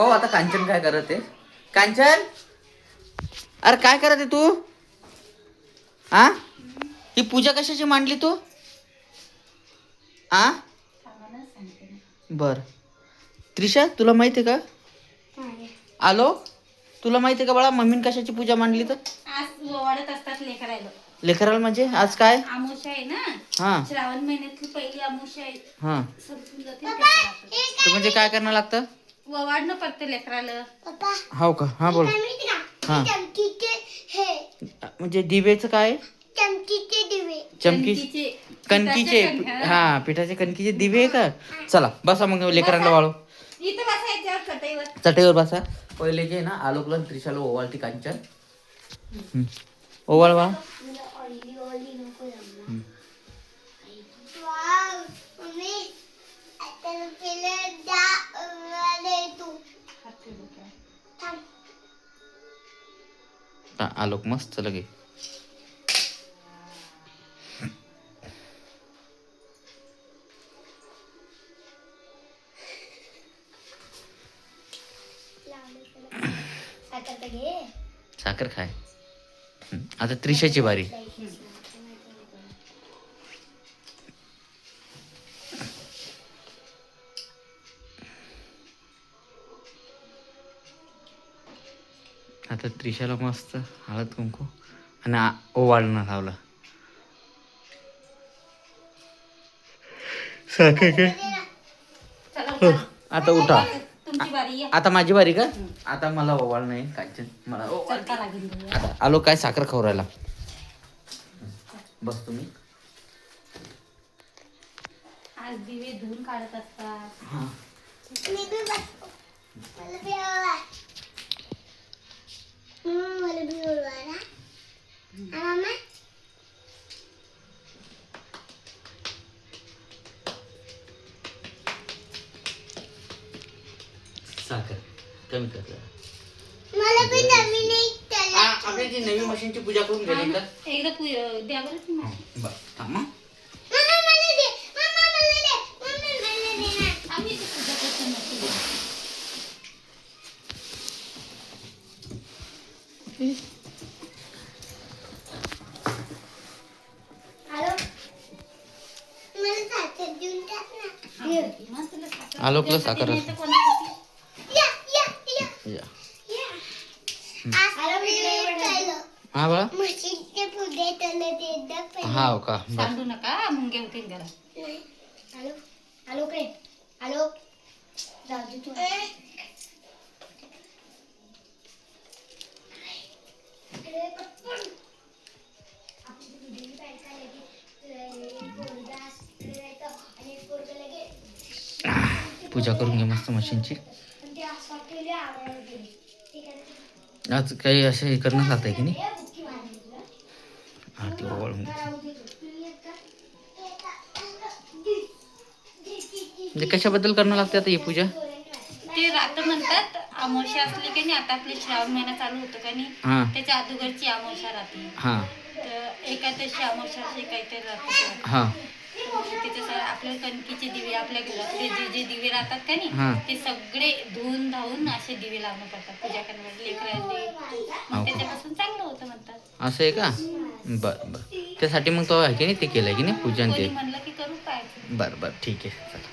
पाहू आता कांचन काय करत आहे. कांचन अरे काय करत आहे तू? आ ही पूजा कशाची मांडली तू? आ बर त्रिशा तुला माहिती आहे का? आलो तुला माहिती आहे का बाळा मम्मीन कशाची पूजा मांडली तर? आज वाढत असतात लेकरायला. लेकराला म्हणजे आज काय? अमावस्या आहे ना. हा श्रावण महिन्यातली पहिली अमावस्या आहे. हा संपून जाते लेकराला. तर म्हणजे काय करणं लागतं? वाढणं पडते लेकराला. हो का? हा बोल. हा म्हणजे दिवेचं काय? चमकीचे दिवे. चमकी कणकीचे हा पिठाचे कणकीचे दिवे आहे का? चला बसा मग लेकरांना वाळू. इथं बसायचं चटईवर. चटईवर बसा. पहिले जे ना आलोकला त्रिशाला ओवाळती कांचन. ओवाळ वा. आलोक मस्त लगे. साखर खाय. आता त्रिशाची बारी. आता त्रिशाला मस्त हळद कुंकू आणि ओवाळणं लावलं. साखर काय? आता उठा. तुमची बारी आहे. आता माझी बारी का? आता मला ओवाळ नाही कांचन मला चटका लागेल. आता आलो काय साखर खाऊ राहिला. बस तुम्ही. आज दिवे धुवून काढत असतात. हा मी बी बसतो. मला बी ओळवा. मला बी ओळवा ना. मामा साखर कमी कर. मला बी नवीन नाही त्याला. आपली ती नवीन मशीनची पूजा करून गेली तर एकदा द्या बरं तुम्ही. बरं थांब हं. मामा मला दे. मामा मला दे. मम्मी मला दे ना. आम्ही इथे पूजा करतो नक्की. हॅलो. मला साखर देऊन टाक ना. मग तुला साखर आलोकला साखर नाही तर कोणासाठी? या या या या. या. आज मी केलं. हा बाळा म्हशीचे पुढे त्याला ते दाखव. हा हो का बरं. सांडू नका मुंगे होतील त्याला. नाही. हॅलो. हॅलो काय? हॅलो. जाऊ दे तू. अरे पटकन. आपली व्हिडिओ काय काय लगे पोरगास करायचं आणि पोरगा लगे पूजा करून घे मस्त मशीनची. पण ते असं केले आवडते. ठीक आहे. आज काही असं हे करणं लागतंय की नाही? हे बुक्की मारली. हा ते ओवाळून घे. म्हणजे कशाबद्दल करणं लागते आता ही पूजा? ते रात्र म्हणतात अमावस्या असली की नाही. आता आपले श्रावण महिना चालू होतो का नाही. हा त्याच्या अगोदरची अमावस्या राहते. हा तर एकादशी अमावस्या अशी काहीतरी राहते. हा त्याच्या आपल्या कणकीचे दिवे आपल्या घरातले जे जे दिवे राहतात का हा. नाही ते सगळे धुवून धावून असे दिवे लावणं पडतात पूजा करण्यासाठी लेकराचे. मग त्याच्यापासून चांगलं होतं म्हणतात. असं आहे का? बरं बरं त्यासाठी मग तो आहे की नाही ते केलंय की नाही पूजन कोणी ते? म्हणलं की करू पाहायचं. बरं बरं ठीक आहे चला.